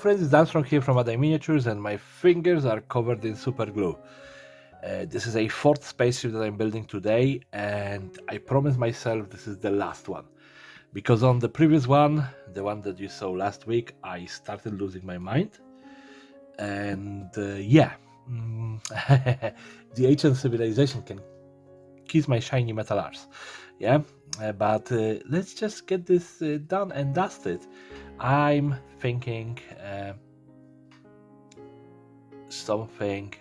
friends, it's Armstrong here from Adai Miniatures, and my fingers are covered in super glue. This is a fourth spaceship that I'm building today, and I promised myself this is the last one. Because on the previous one, the one that you saw last week, I started losing my mind. And the ancient civilization can kiss my shiny metal arse. Yeah, but let's just get this done and dusted. I'm thinking something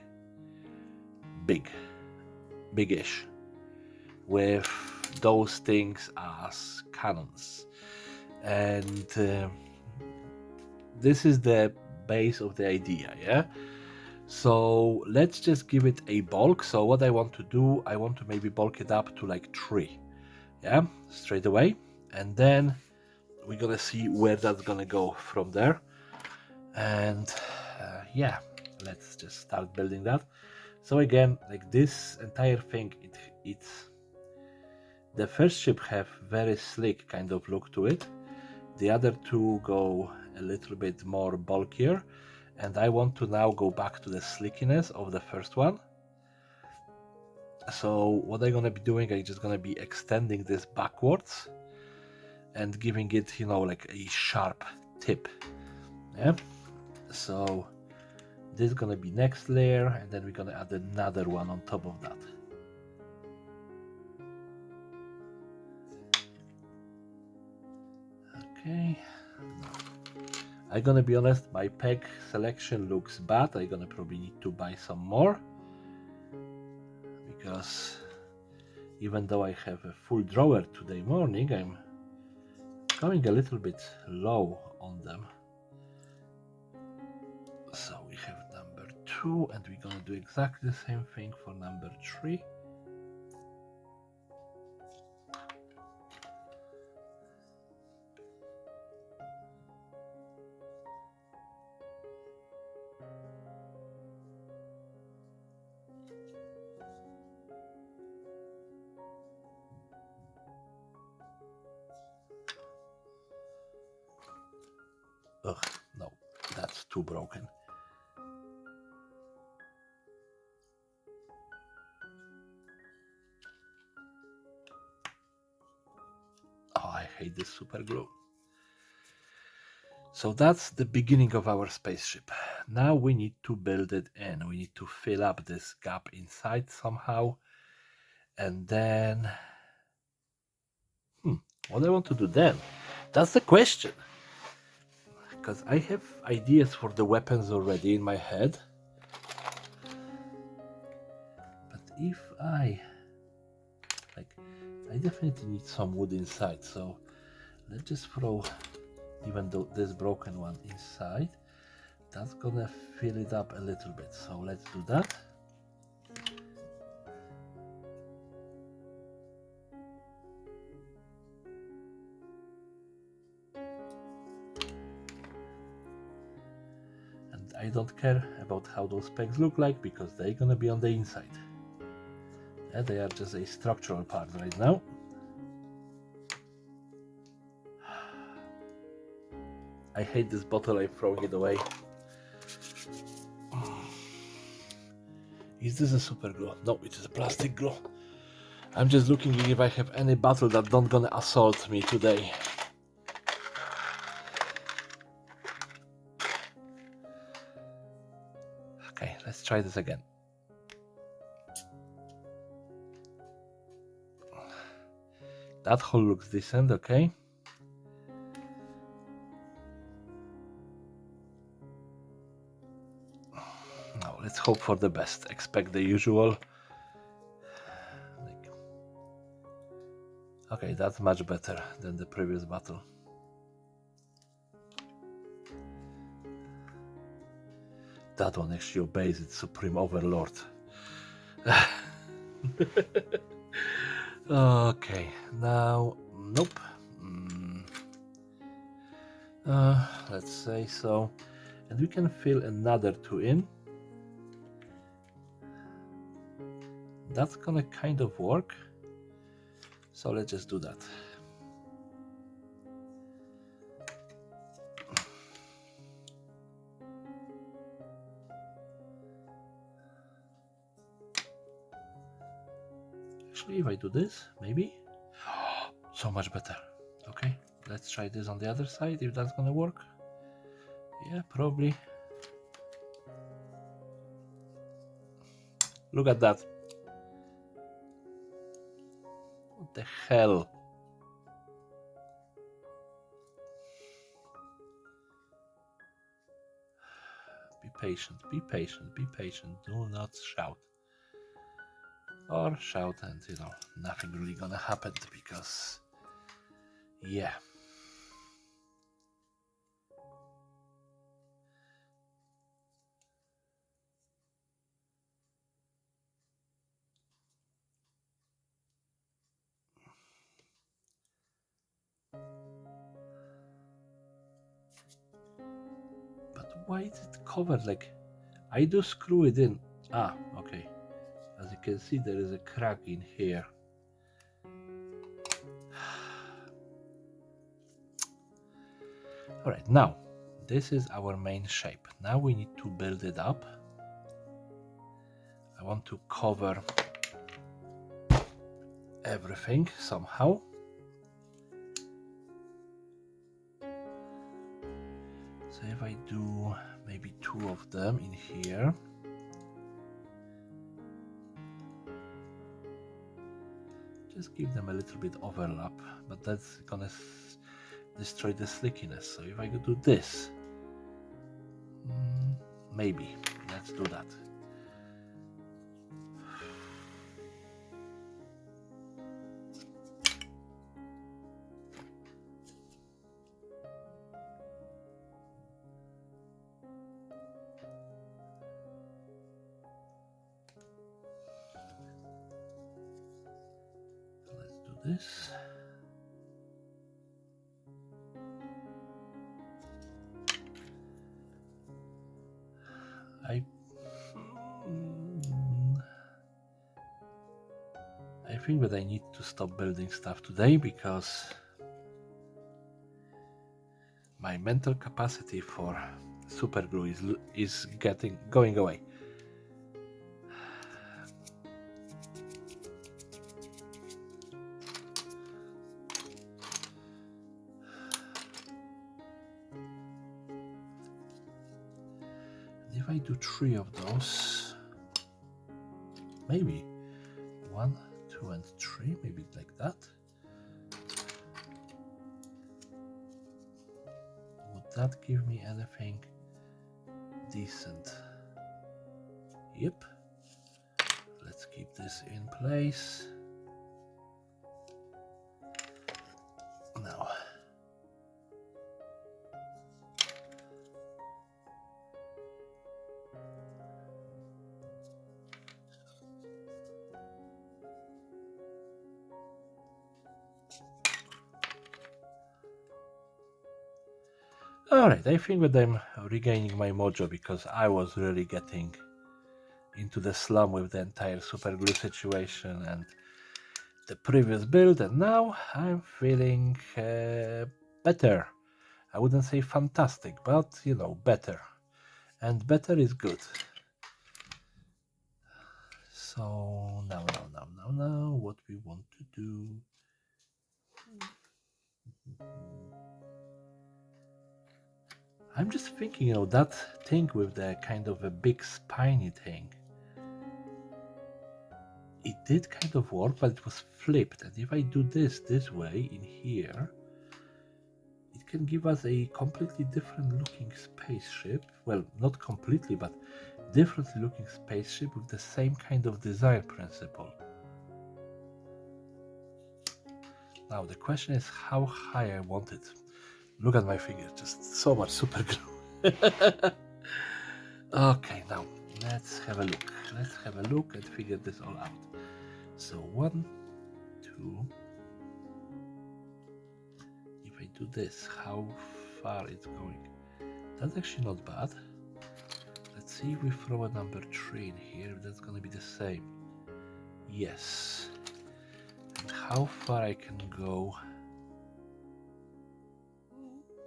big-ish, with those things as cannons, and this is the base of the idea. Yeah, so let's just give it a bulk. So what I want to do, I want to maybe bulk it up to like 3, yeah, straight away, and then we're gonna see where that's gonna go from there. And yeah, let's just start building that. So again, like this entire thing, it's the first ship have very slick kind of look to it. The other two go a little bit more bulkier, and I want to now go back to the slickiness of the first one. So what I'm gonna be doing, I'm just gonna be extending this backwards and giving it, you know, like a sharp tip. Yeah. So this is gonna be next layer, and then we're gonna add another one on top of that. Okay. I'm gonna be honest, my peg selection looks bad. I'm gonna probably need to buy some more, because even though I have a full drawer today morning, I'm going a little bit low on them. So we have number 2, and we're gonna do exactly the same thing for number 3. Ugh, no, that's too broken. Oh, I hate this super glue. So that's the beginning of our spaceship. Now we need to build it in. We need to fill up this gap inside somehow. And then... what I want to do then? That's the question. Because I have ideas for the weapons already in my head. But if I definitely need some wood inside. So let's just throw, even though this broken one inside, that's gonna fill it up a little bit. So let's do that. And I don't care about how those pegs look like, because they're gonna be on the inside. Yeah, they are just a structural part right now. I hate this bottle, I'm throwing it away. Is this a super glue? No, it is a plastic glue. I'm just looking if I have any bottle that don't gonna assault me today. Okay, let's try this again. That hole looks decent, okay. Now let's hope for the best. Expect the usual. Okay, that's much better than the previous battle. That one actually obeys its supreme overlord. Okay, now, nope. Let's say so. And we can fill another 2 in. That's gonna kind of work. So let's just do that. actually, if I do this, maybe. So much better. Okay, let's try this on the other side, if that's gonna work. Yeah, probably. Look at that. What the hell? Be patient, be patient, be patient. Do not shout. Or shout and, you know, nothing really gonna happen because, yeah. But why is it covered? Like, I do screw it in. Ah, okay. As you can see, there is a crack in here. Alright, now, this is our main shape. Now we need to build it up. I want to cover everything somehow. So if I do maybe 2 of them in here. Just give them a little bit overlap, but that's gonna destroy the slickiness. So if I could do this, maybe, let's do that. Let's do this. I think that I need to stop building stuff today because my mental capacity for super glue is going away. And if I do 3 of those, maybe 1, 2, and 3, maybe like that. Would that give me anything decent? Yep. Let's keep this in place. Now, alright, I think that I'm regaining my mojo because I was really getting into the slum with the entire super glue situation and the previous build, and now I'm feeling better. I wouldn't say fantastic, but you know, better. And better is good. So now, what we want to do. I'm just thinking, you know, that thing with the kind of a big spiny thing. It did kind of work, but it was flipped. And if I do this way in here, it can give us a completely different looking spaceship. Well, not completely, but differently looking spaceship with the same kind of design principle. Now the question is how high I want it. Look at my finger, just so much super glue. Okay, now let's have a look. Let's have a look and figure this all out. So 1, 2. If I do this, how far it's going? That's actually not bad. Let's see if we throw a number 3 in here, if that's gonna be the same. Yes. And how far I can go?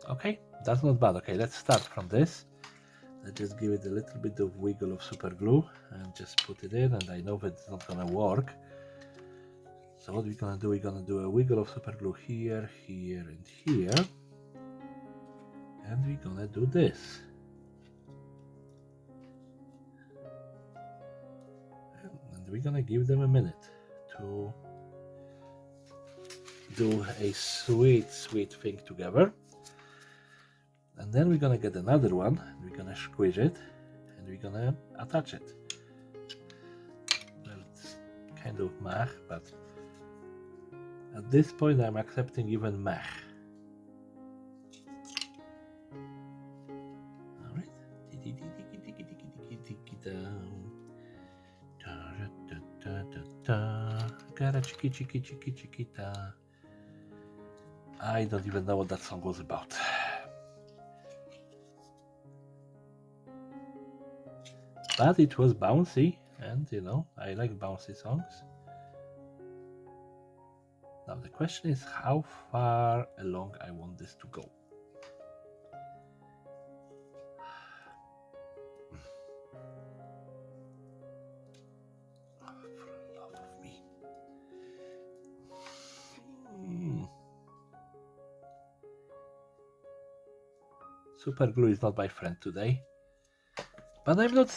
Okay, that's not bad. Okay, let's start from this. Let's just give it a little bit of wiggle of super glue and just put it in, and I know that it's not gonna work. So what we're gonna do, we're gonna do a wiggle of super glue here, here, and here. And we're gonna do this. And we're gonna give them a minute to do a sweet, sweet thing together. And then we're gonna get another one, we're gonna squeeze it, and we're gonna attach it. Well, it's kind of meh, but at this point I'm accepting even meh. Alright. I don't even know what that song was about. But it was bouncy, and you know, I like bouncy songs. Now the question is how far along I want this to go. Oh, for the love of me. Super glue is not my friend today. But I'm not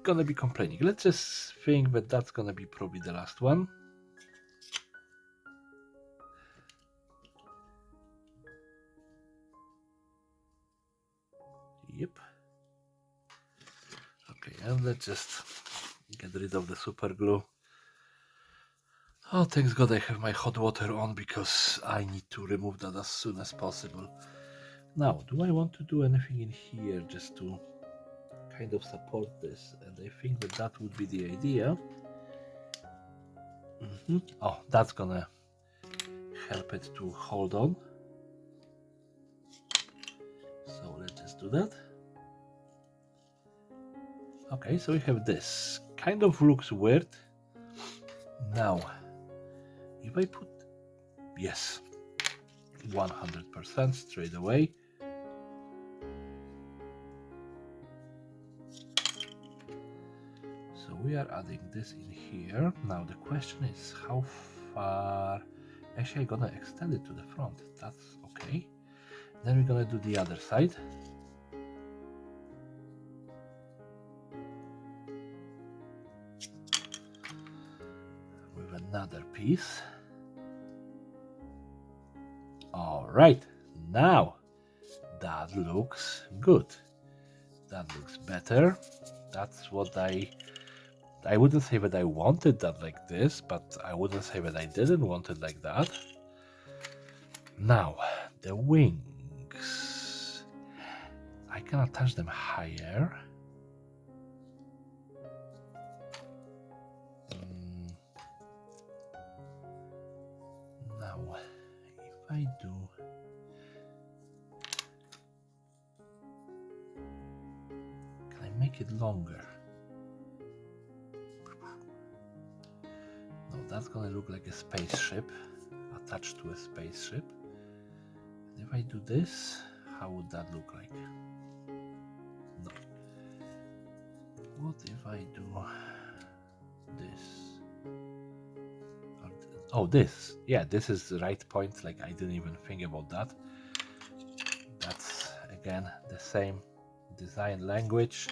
gonna be complaining. Let's just think that that's gonna be probably the last one. Yep. Okay, and let's just get rid of the super glue. Oh, thanks God I have my hot water on because I need to remove that as soon as possible. Now, do I want to do anything in here just to kind of support this? And I think that that would be the idea. Oh, that's gonna help it to hold on. So let's just do that. Okay, so we have this. Kind of looks weird. Now, if I put, yes, 100% straight away. So we are adding this in here. Now the question is how far, actually I'm gonna extend it to the front. That's okay. Then we're gonna do the other side. With another piece. All right, now that looks good. That looks better. That's what I wouldn't say that I wanted that like this, but I wouldn't say that I didn't want it like that. Now, the wings. I can attach them higher. Now, if I do, can I make it longer? No, that's gonna look like a spaceship, attached to a spaceship. And if I do this, how would that look like? No. What if I do this? Oh, this. Yeah, this is the right point. Like, I didn't even think about that. That's, again, the same design language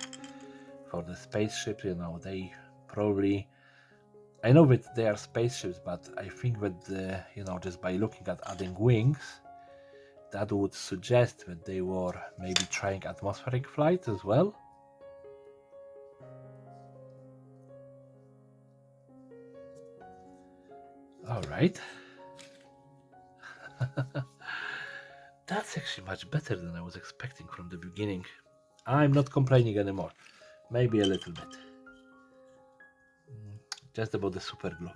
for the spaceship. You know, they probably, I know that they are spaceships, but I think that, you know, just by looking at adding wings, that would suggest that they were maybe trying atmospheric flight as well. All right. That's actually much better than I was expecting from the beginning. I'm not complaining anymore. Maybe a little bit. Just about the super glue.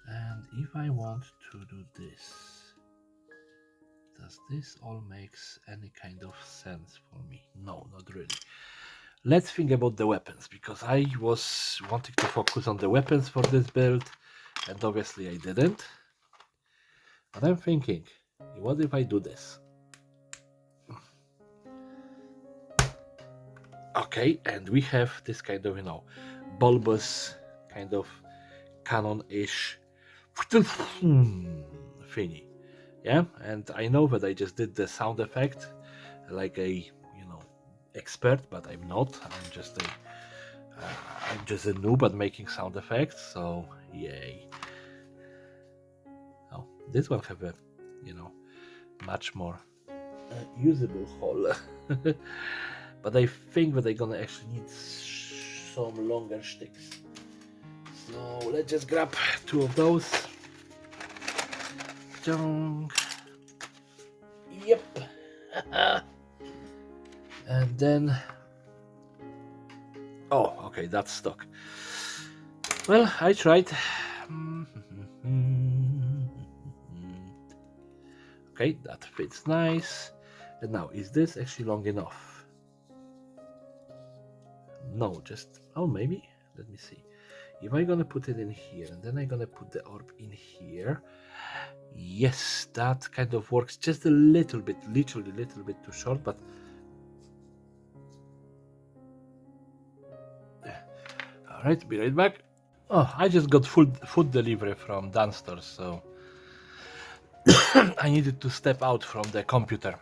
And if I want to do this, does this all makes any kind of sense for me? No, not really. Let's think about the weapons, because I was wanting to focus on the weapons for this build, and obviously I didn't. But I'm thinking, what if I do this? Okay, and we have this kind of, you know, bulbous kind of Canon-ish thingy. Yeah, and I know that I just did the sound effect like a expert, but I'm not. I'm just a noob at making sound effects. So yay! Oh, this one have a much more usable hole. But I think that I'm gonna actually need some longer sticks. So let's just grab 2 of those. Junk. Yep. And then, oh, okay, that's stuck. Well, I tried. Okay, that fits nice. And now, is this actually long enough? No, just, oh, maybe. Let me see. If I'm gonna put it in here, and then I'm gonna put the orb in here. Yes, that kind of works just a little bit, literally a little bit too short, but all right, be right back. Oh, I just got food delivery from downstairs, so I needed to step out from the computer,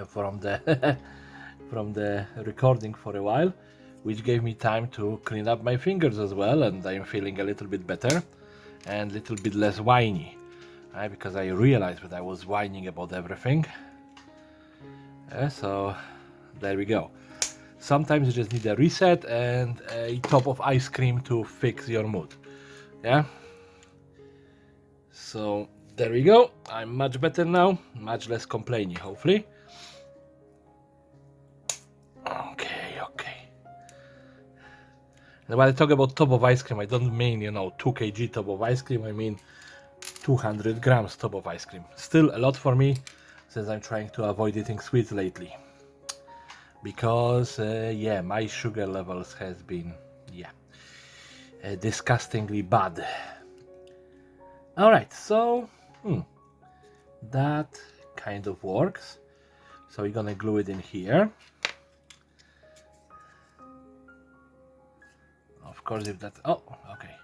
from the from the recording for a while, which gave me time to clean up my fingers as well, and I'm feeling a little bit better and a little bit less whiny, right? Because I realized that I was whining about everything. So there we go. Sometimes you just need a reset and a top of ice cream to fix your mood. Yeah. So there we go. I'm much better now, much less complaining, hopefully. Okay. And when I talk about top of ice cream, I don't mean 2 kg top of ice cream. I mean 200 grams top of ice cream. Still a lot for me, since I'm trying to avoid eating sweets lately. Because yeah, my sugar levels has been disgustingly bad. All right, so that kind of works. So we're gonna glue it in here. Of course, if that, oh, okay,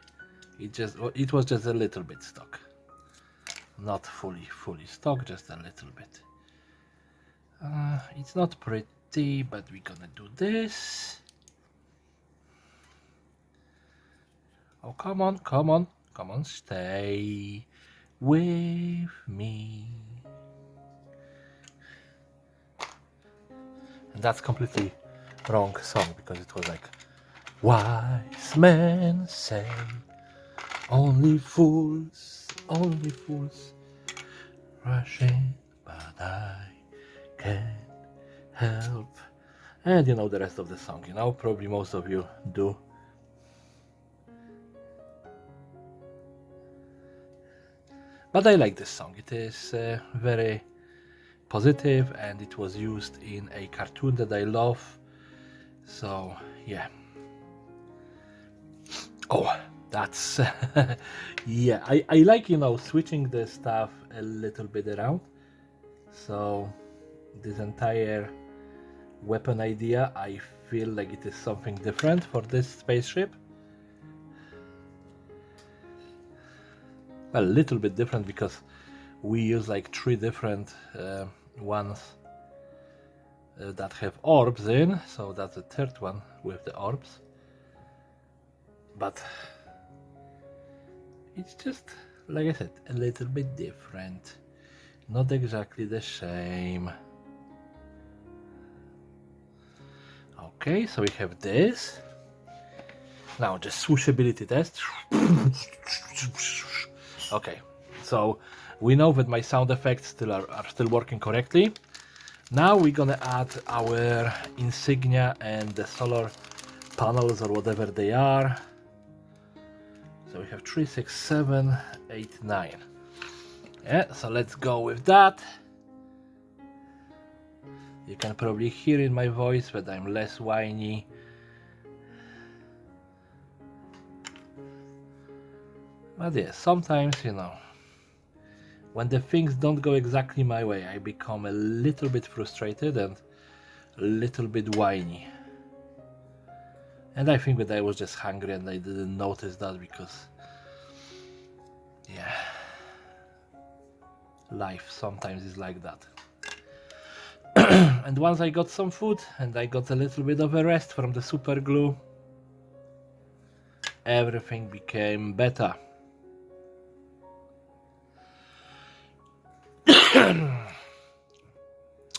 it was just a little bit stuck, not fully stuck, just a little bit. It's not pretty, but we're gonna do this. Oh, come on, stay with me. And that's completely wrong song, because it was like, wise men say only fools rushing, but I can't help. And the rest of the song, probably most of you do. But I like this song. It is very positive, and it was used in a cartoon that I love. So yeah. Oh, that's yeah. I like switching the stuff a little bit around. So this entire weapon idea, I feel like it is something different for this spaceship. A little bit different, because we use like 3 different ones that have orbs in, so that's the 3rd one with the orbs. But it's just, like I said, a little bit different, not exactly the same. Okay, so we have this. Now just swooshability test. Okay, so we know that my sound effects are still working correctly. Now we're gonna add our insignia and the solar panels, or whatever they are. So we have 3, 6, 7, 8, 9. Yeah, so let's go with that. You can probably hear in my voice that I'm less whiny. But yeah, sometimes, when the things don't go exactly my way, I become a little bit frustrated and a little bit whiny. And I think that I was just hungry and I didn't notice that, because Life sometimes is like that. And once I got some food and I got a little bit of a rest from the super glue, everything became better.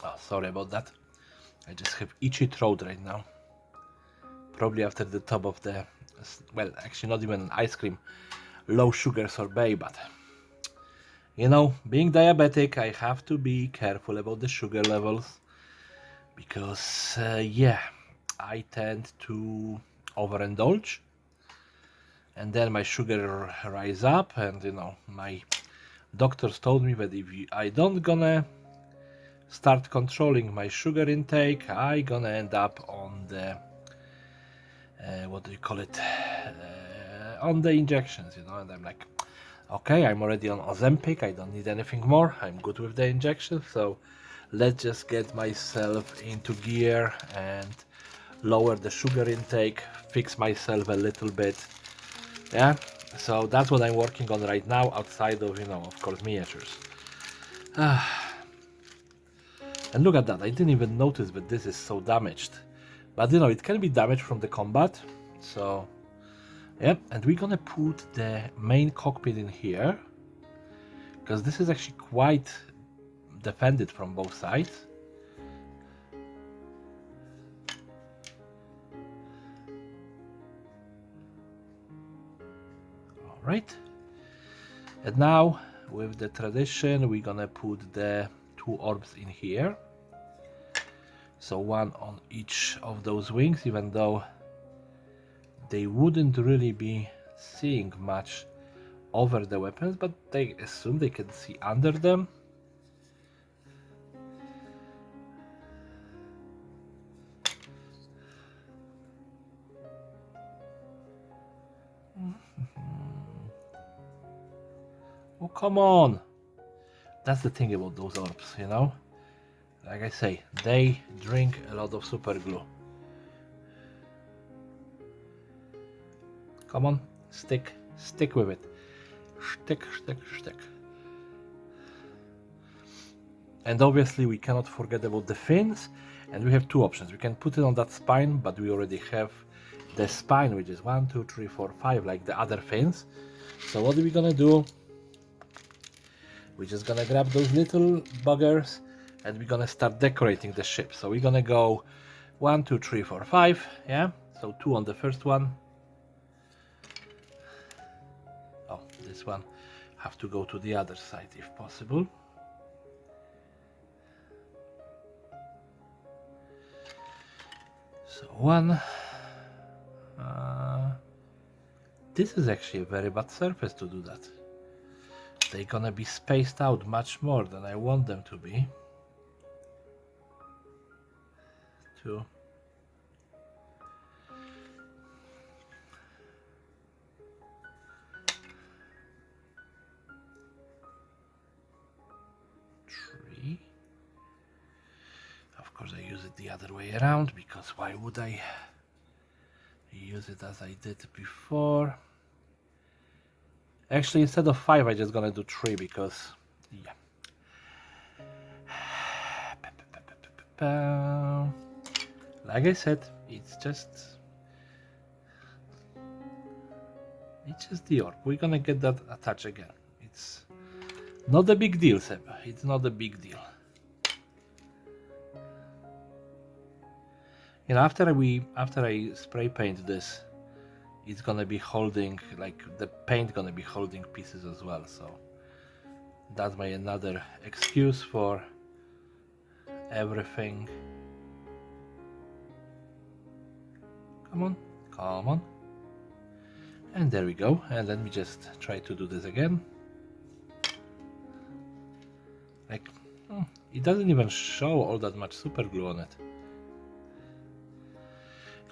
Oh, sorry about that. I just have itchy throat right now. Probably after the top of the, well, actually not even ice cream, low sugar sorbet, but you know, being diabetic, I have to be careful about the sugar levels because, yeah, I tend to overindulge and then my sugar rise up, and you know, my doctors told me that if I don't gonna start controlling my sugar intake, I gonna end up on the what do you call it, on the injections, you know. And I'm like, okay, I'm already on Ozempic, I don't need anything more, I'm good with the injections, so let's just get myself into gear and lower the sugar intake, fix myself a little bit. Yeah, so that's what I'm working on right now, outside of, you know, of course, miniatures. And look at that, I didn't even notice that this is so damaged. But you know, it can be damaged from the combat. So, yep, and we're gonna put the main cockpit in here, because this is actually quite defended from both sides. Alright. And now, with the tradition, we're gonna put the 2 orbs in here. So one on each of those wings, even though they wouldn't really be seeing much over the weapons, but they assume they can see under them. Oh, come on! That's the thing about those orbs, you know? Like I say, they drink a lot of super glue. Come on, stick with it. Stick. And obviously we cannot forget about the fins, and we have 2 options. We can put it on that spine, but we already have the spine, which is 1, 2, 3, 4, 5, like the other fins. So what are we gonna do? We're just gonna grab those little buggers and we're gonna start decorating the ship. So we're gonna go 1, 2, 3, 4, 5, yeah? So 2 on the first one. Oh, this one have to go to the other side if possible. So 1. This is actually a very bad surface to do that. They're gonna be spaced out much more than I want them to be. 2. 3. Of course I use it the other way around, because why would I use it as I did before? Actually, instead of 5, I'm just gonna do 3 because, yeah. Like I said, it's just the orb. We're gonna get that attached again. It's not a big deal, Seb. It's not a big deal. You know, after I spray paint this, it's gonna be holding, like, the paint gonna be holding pieces as well, so that's my another excuse for everything. Come on. And there we go. And let me just try to do this again. Like, it doesn't even show all that much super glue on it.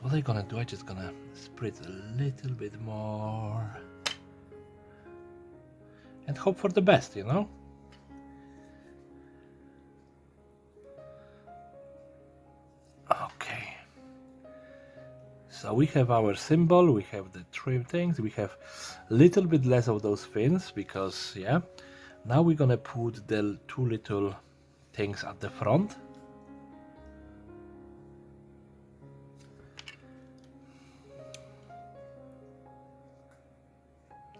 What I'm gonna do, I'm just gonna spritz a little bit more and hope for the best, you know? Okay. So we have our symbol, we have the 3 things, we have a little bit less of those fins because, yeah, Now we're gonna put the two little things at the front.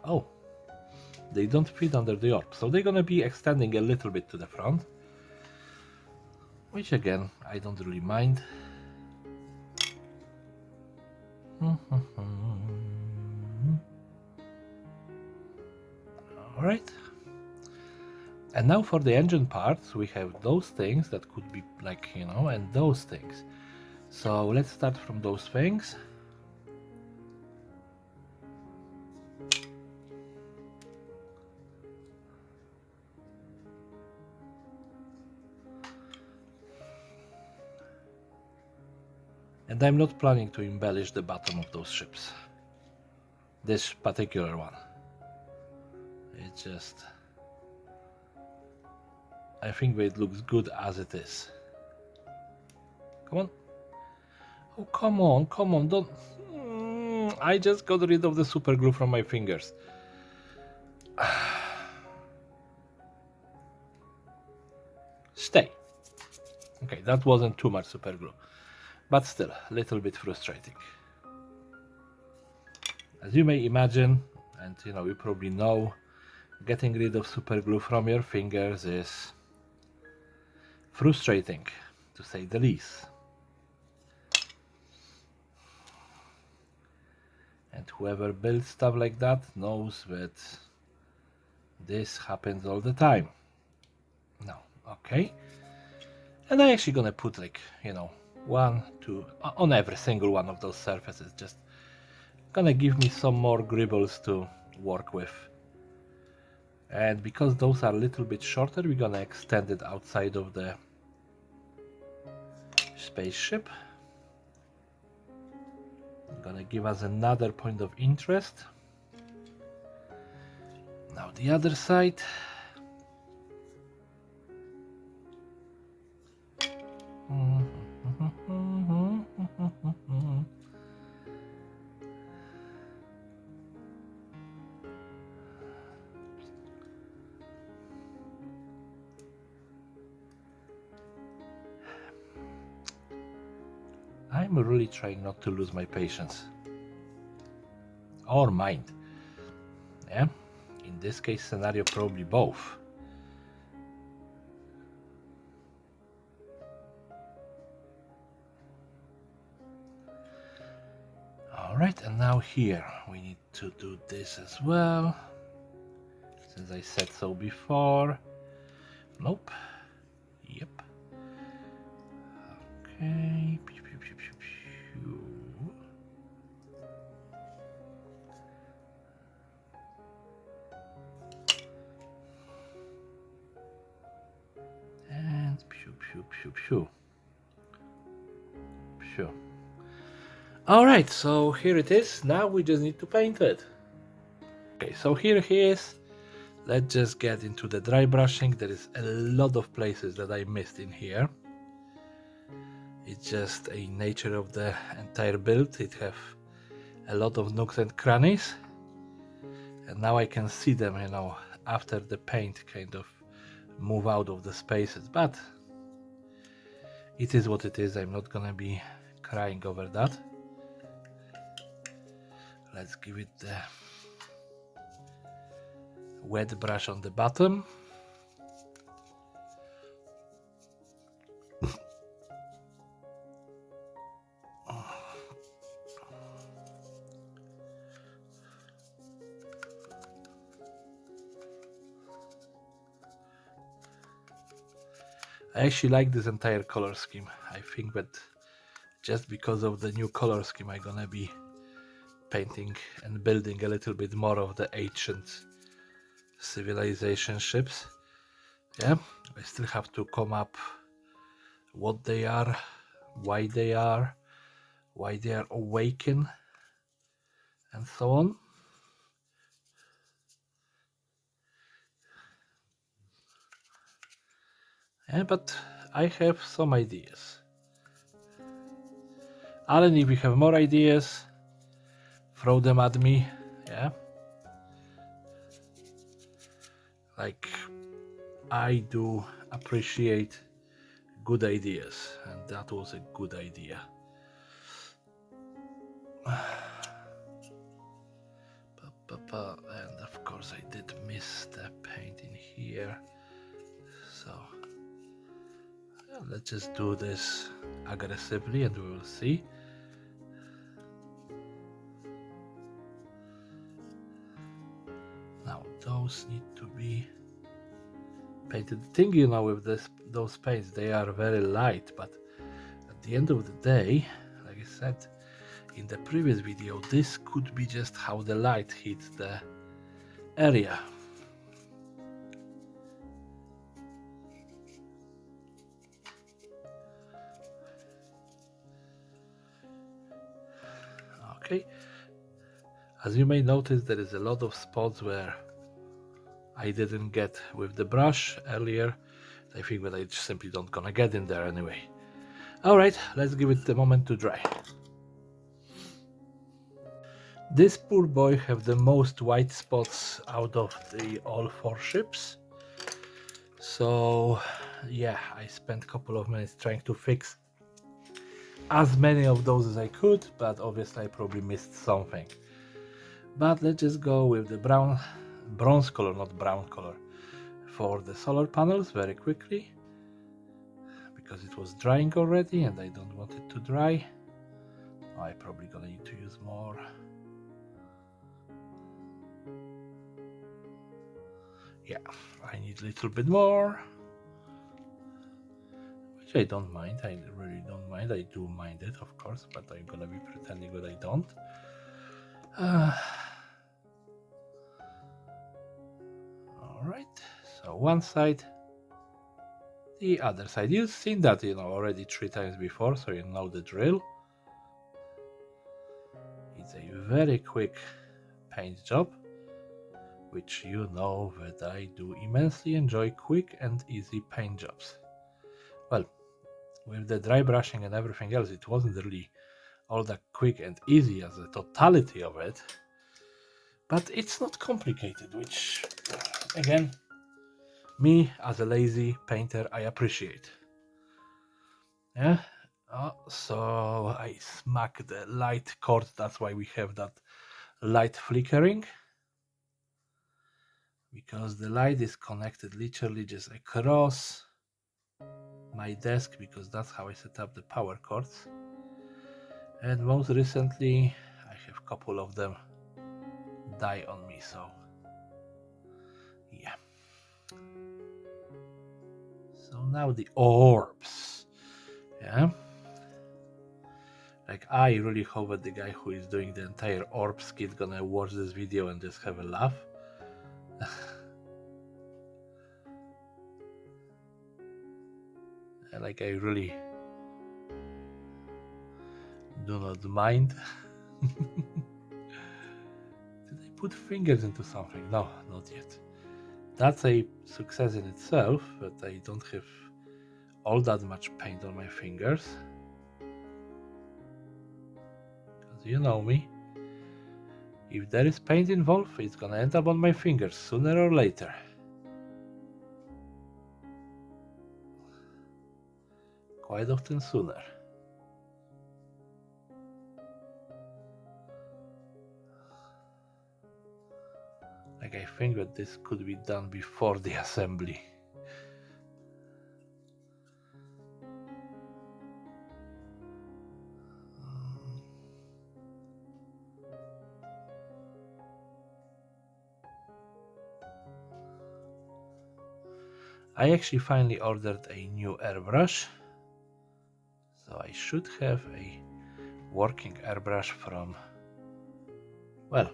Oh, they don't fit under the orb, so they're gonna be extending a little bit to the front, which again, I don't really mind. Alright. And now for the engine parts, we have those things that could be like, you know, and those things. So let's start from those things. And I'm not planning to embellish the bottom of those ships. This particular one. It's just... I think it looks good as it is. Come on. Oh, come on, don't... I just got rid of the super glue from my fingers. Stay. Okay, that wasn't too much super glue. But still, a little bit frustrating. As you may imagine, and you know, you probably know, getting rid of super glue from your fingers is frustrating, to say the least. And whoever builds stuff like that knows that this happens all the time. No, okay. And I'm actually gonna put like, you know, 1, 2 on every single one of those surfaces, just gonna give me some more gribbles to work with. And because those are a little bit shorter, we're gonna extend it outside of the spaceship. Gonna give us another point of interest. Now the other side. I'm really trying not to lose my patience. Or mind. Yeah? In this case scenario, probably both. Alright, and now here we need to do this as well. Since I said so before. Nope. Yep. Okay. Pew, pew, pew, pew, pew. And pew, pew, pew, pew. Pew. Alright, so here it is. Now we just need to paint it. Okay, so here he is. Let's just get into the dry brushing. There is a lot of places that I missed in here. It's just a nature of the entire build. It have a lot of nooks and crannies. And now I can see them, you know, after the paint kind of move out of the spaces. But it is what it is. I'm not gonna be crying over that. Let's give it the wet brush on the bottom. I actually like this entire color scheme. I think that just because of the new color scheme, I'm gonna be painting and building a little bit more of the ancient civilization ships. Yeah, I still have to come up what they are, why they are awakened, and so on. Yeah, but I have some ideas. Alan, if you have more ideas, throw them at me. Yeah, like I do appreciate good ideas, and that was a good idea. And of course I did miss the paint in here, so let's just do this aggressively and we will see. Now those need to be painted. The thing, you know, with those paints, they are very light, but at the end of the day, like I said in the previous video, this could be just how the light hits the area. Okay, as you may notice, there is a lot of spots where I didn't get with the brush earlier. I think that I just simply don't gonna get in there anyway. Alright, let's give it a moment to dry. This poor boy have the most white spots out of the all 4 ships. So yeah, I spent a couple of minutes trying to fix as many of those as I could, but obviously I probably missed something. But let's just go with the bronze color, not brown color, for the solar panels very quickly, because it was drying already and I don't want it to dry. I probably gonna need to use more. Yeah, I need a little bit more, which I don't mind. I really don't mind. I do mind it, of course, but I'm gonna be pretending that I don't. Alright, so one side, the other side. You've seen that, you know, already 3 times before, so you know the drill. It's a very quick paint job, which you know that I do immensely enjoy quick and easy paint jobs. Well, with the dry brushing and everything else, it wasn't really all that quick and easy as the totality of it, but it's not complicated, which again, me as a lazy painter, I appreciate. Yeah. So I smack the light cord, that's why we have that light flickering, because the light is connected literally just across my desk, because that's how I set up the power cords. And most recently I have a couple of them die on me, so yeah. So now the orbs, yeah, like I really hope that the guy who is doing the entire orbs kit gonna watch this video and just have a laugh. Like I really do not mind. Did I put fingers into something? No, not yet. That's a success in itself, but I don't have all that much paint on my fingers. Because you know me, if there is paint involved, it's gonna end up on my fingers sooner or later. Quite often sooner. Like I think that this could be done before the assembly. I actually finally ordered a new airbrush, so I should have a working airbrush from, well,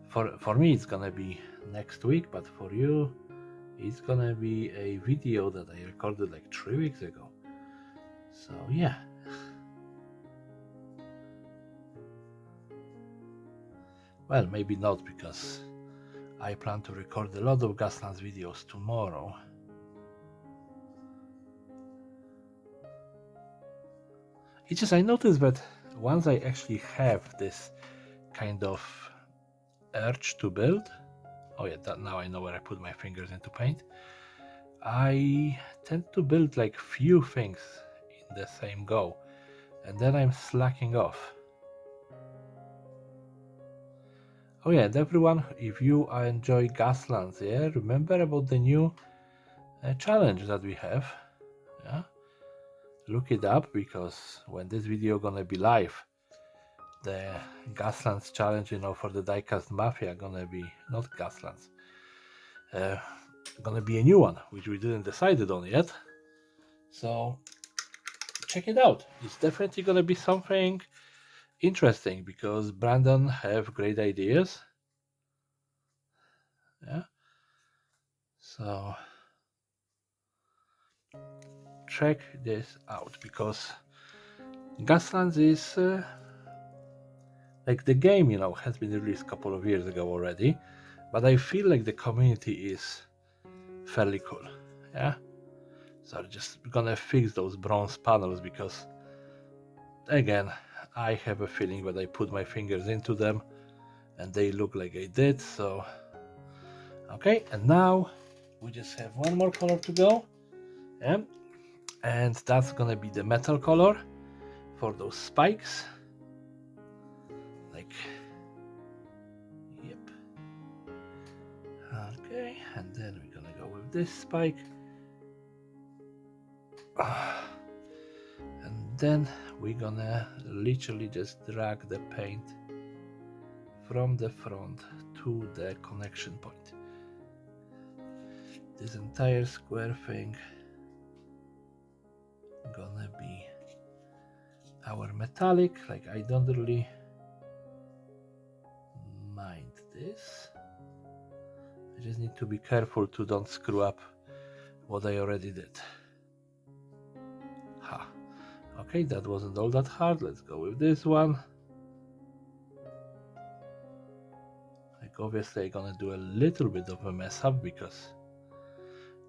for me it's gonna be next week, but for you it's gonna be a video that I recorded like 3 weeks ago. So yeah. Well, maybe not, because I plan to record a lot of Gaslands videos tomorrow. It's just I noticed that once I actually have this kind of urge to build, oh yeah, that now I know where I put my fingers into paint. I tend to build like few things in the same go, and then I'm slacking off. Oh yeah, and everyone, if you enjoy Gaslands, yeah, remember about the new challenge that we have. Yeah, look it up, because when this video gonna be live, the Gaslands challenge, you know, for the Diecast Mafia gonna be not Gaslands, gonna be a new one, which we didn't decided on yet. So check it out. It's definitely gonna be something interesting, because Brandon have great ideas. Yeah. So check this out, because Gaslands is like the game, you know, has been released a couple of years ago already, but I feel like the community is fairly cool. Yeah. So I'm just gonna fix those bronze panels, because again, I have a feeling that I put my fingers into them and they look like I did. So okay, and now we just have one more color to go. Yeah. And that's gonna be the metal color for those spikes. Like, yep. Okay, and then we're gonna go with this spike. And then we're gonna literally just drag the paint from the front to the connection point. This entire square thing gonna be our metallic. Like, I don't really mind this. I just need to be careful to don't screw up what I already did. Ha. Okay, that wasn't all that hard. Let's go with this one. Like, obviously I'm gonna do a little bit of a mess up, because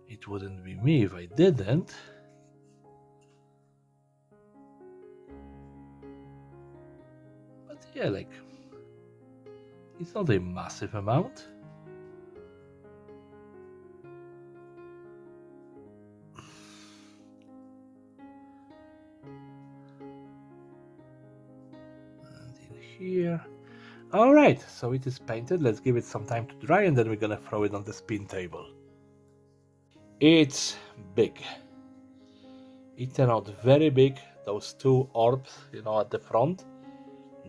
it wouldn't be me if I didn't. But yeah, like, it's not a massive amount. And in here. Alright, so it is painted. Let's give it some time to dry, and then we're gonna throw it on the spin table. It's big. It turned out very big. Those two orbs, you know, at the front,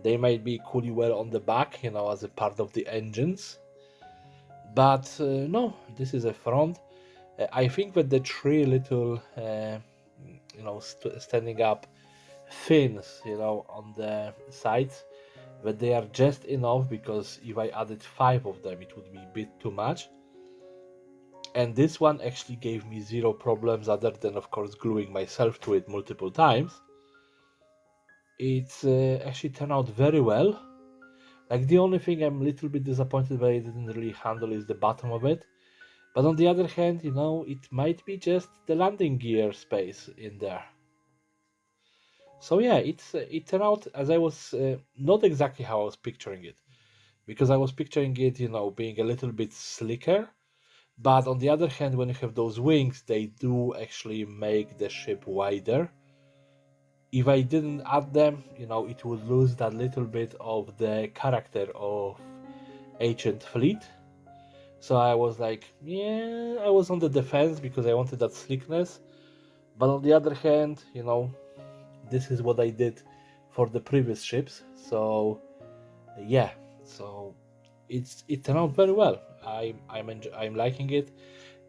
they might be equally well on the back, you know, as a part of the engines. But no, this is a front. I think that the three little, you know, standing up fins, you know, on the sides, but they are just enough, because if I added 5 of them, it would be a bit too much. And this one actually gave me zero problems, other than, of course, gluing myself to it multiple times. It's actually turned out very well. Like, the only thing I'm a little bit disappointed that I didn't really handle is the bottom of it. But on the other hand, you know, it might be just the landing gear space in there. So yeah, it turned out as I was not exactly how I was picturing it, because I was picturing it, you know, being a little bit slicker. But on the other hand, when you have those wings, they do actually make the ship wider. If I didn't add them, you know, it would lose that little bit of the character of Ancient Fleet. So I was like, yeah, I was on the defense, because I wanted that slickness. But on the other hand, you know, this is what I did for the previous ships. So yeah, so it turned out very well. I'm liking it.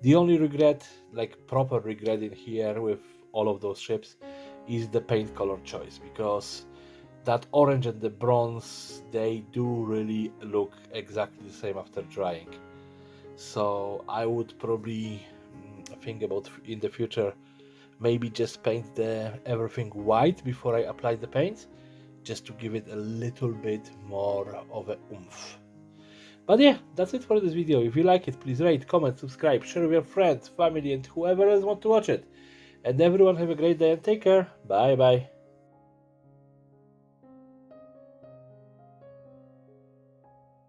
The only regret, like proper regret in here with all of those ships, is the paint color choice, because that orange and the bronze, they do really look exactly the same after drying. So I would probably think about in the future, maybe just paint everything white before I apply the paint, just to give it a little bit more of a oomph. But yeah, that's it for this video. If you like it, please rate, comment, subscribe, share with your friends, family, and whoever else want to watch it. And everyone have a great day and take care. Bye bye.